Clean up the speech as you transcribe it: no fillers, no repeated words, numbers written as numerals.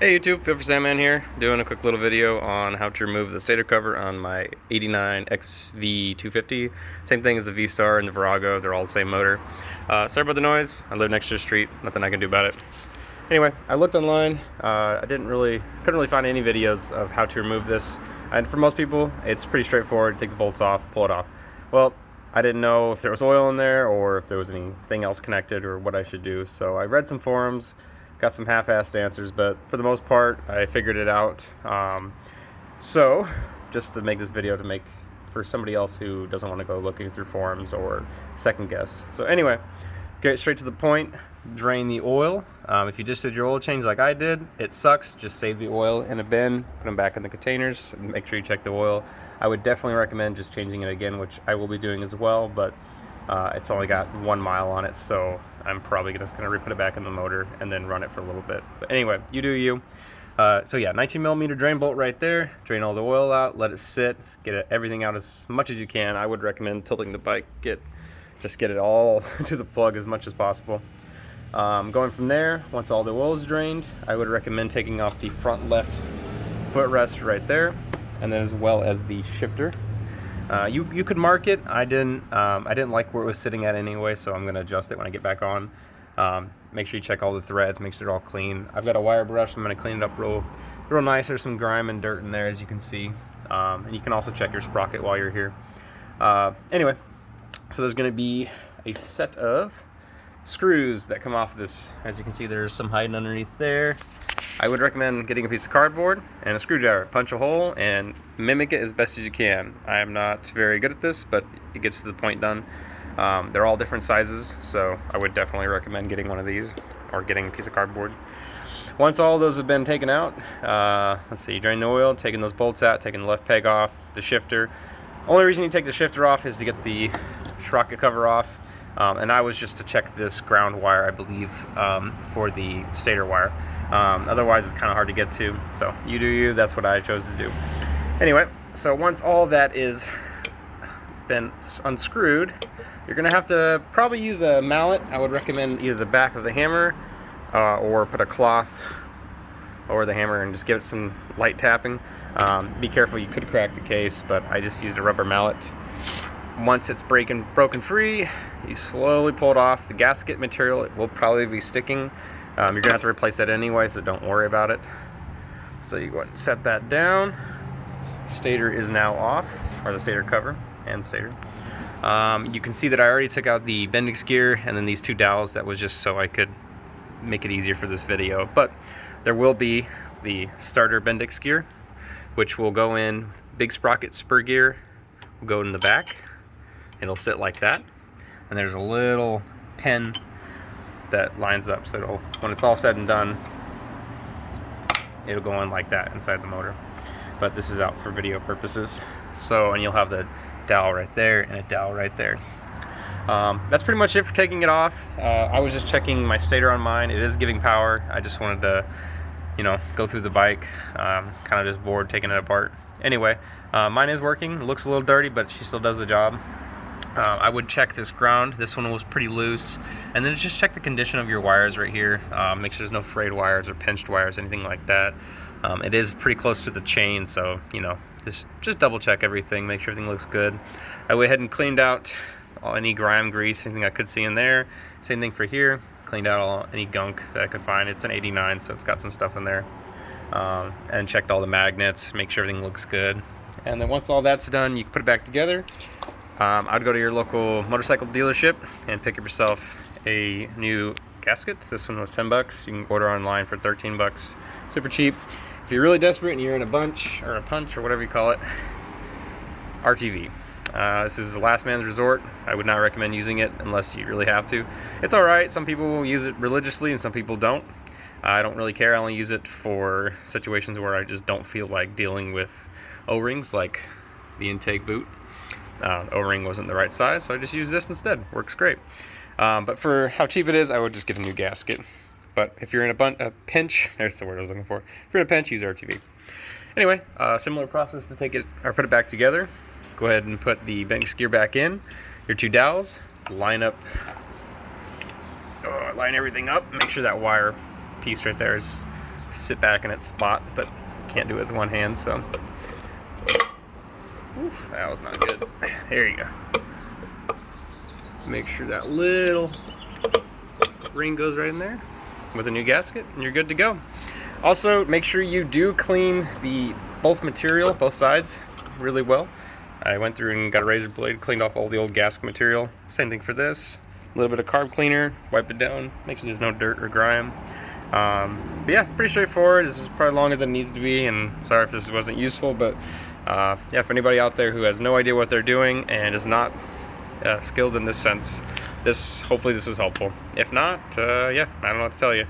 Hey YouTube, Feel for Sandman here, doing a quick little video on how to remove the stator cover on my '89 Xv250. Same thing as the V-Star and the Virago, they're all the same motor. Sorry about the noise, I live next to the street, nothing I can do about it. Anyway, I looked online, I couldn't really find any videos of how to remove this. And for most people, it's pretty straightforward, take the bolts off, pull it off. Well, I didn't know if there was oil in there or if there was anything else connected or what I should do. So I read some forums, got some half-assed answers, but for the most part, I figured it out. So, just to make this video to make for somebody else who doesn't want to go looking through forums or second guess. So anyway, get straight to the point. Drain the oil. If you just did your oil change like I did, it sucks. Just save the oil in a bin, put them back in the containers, and make sure you check the oil. I would definitely recommend just changing it again, which I will be doing as well, but it's only got 1 mile on it, so I'm probably just going to re-put it back in the motor and then run it for a little bit. But anyway, you do you. So yeah, 19mm drain bolt right there. Drain all the oil out, let it sit, get everything out as much as you can. I would recommend tilting the bike, just get it all to the plug as much as possible. Going from there, once all the oil is drained, I would recommend taking off the front left footrest right there, and then as well as the shifter. You could mark it. I didn't like where it was sitting at anyway, so I'm gonna adjust it when I get back on. Make sure you check all the threads, make sure they're all clean. I've got a wire brush. I'm gonna clean it up real nice. There's some grime and dirt in there, as you can see. And you can also check your sprocket while you're here. Anyway, so there's gonna be a set of screws that come off of this. As you can see, there's some hiding underneath there. I would recommend getting a piece of cardboard and a screwdriver. Punch a hole and mimic it as best as you can. I am not very good at this, but it gets to the point done. They're all different sizes, so I would definitely recommend getting one of these or getting a piece of cardboard. Once all those have been taken out, let's see, drain the oil, taking those bolts out, taking the left peg off, the shifter. Only reason you take the shifter off is to get the sprocket cover off. And I was just to check this ground wire, I believe, for the stator wire. Otherwise, it's kind of hard to get to. So you do you, that's what I chose to do. Anyway, so once all that is been unscrewed, you're going to have to probably use a mallet. I would recommend either the back of the hammer or put a cloth over the hammer and just give it some light tapping. Be careful, you could crack the case, but I just used a rubber mallet. Once it's broken free, you slowly pull it off. The gasket material, it will probably be sticking. You're gonna have to replace that anyway, so don't worry about it. So you go ahead and set that down. Stator is now off, or the stator cover and stator. You can see that I already took out the Bendix gear and then these 2 dowels. That was just so I could make it easier for this video. But there will be the starter Bendix gear, which will go in. Big sprocket spur gear will go in the back. It'll sit like that, and there's a little pin that lines up, so when it's all said and done, it'll go in like that inside the motor. But this is out for video purposes. So, and you'll have the dowel right there and a dowel right there. That's pretty much it for taking it off. I was just checking my stator on mine. It is giving power. I just wanted to, go through the bike. Kind of just bored taking it apart. Anyway, mine is working. It looks a little dirty, but she still does the job. I would check this ground. This one was pretty loose. And then just check the condition of your wires right here. Make sure there's no frayed wires or pinched wires, anything like that. It is pretty close to the chain, so, just double check everything, make sure everything looks good. I went ahead and cleaned out any grime, grease, anything I could see in there. Same thing for here. Cleaned out any gunk that I could find. It's an '89, so it's got some stuff in there. And checked all the magnets, make sure everything looks good. And then once all that's done, you can put it back together. I'd go to your local motorcycle dealership and pick up yourself a new gasket. This one was 10 bucks. You can order online for 13 bucks. Super cheap. If you're really desperate and you're in a bunch or a punch or whatever you call it, RTV. This is the last man's resort. I would not recommend using it unless you really have to. It's alright. Some people will use it religiously and some people don't. I don't really care. I only use it for situations where I just don't feel like dealing with O-rings, like the intake boot. O-ring wasn't the right size, so I just used this instead. Works great. But for how cheap it is, I would just get a new gasket. But if you're in a pinch, there's the word I was looking for. If you're in a pinch, use RTV. Anyway, similar process to take it or put it back together. Go ahead and put the Bendix gear back in. Your 2 dowels. Line everything up. Make sure that wire piece right there is sit back in its spot, but can't do it with one hand, so. Oof, that was not good. There you go. Make sure that little ring goes right in there with a new gasket, and you're good to go. Also, make sure you do clean both material, both sides, really well. I went through and got a razor blade, cleaned off all the old gasket material. Same thing for this. A little bit of carb cleaner, wipe it down, make sure there's no dirt or grime. But yeah, pretty straightforward. This is probably longer than it needs to be, and sorry if this wasn't useful, but yeah, for anybody out there who has no idea what they're doing and is not skilled in this sense, hopefully this was helpful. If not, yeah, I don't know what to tell you.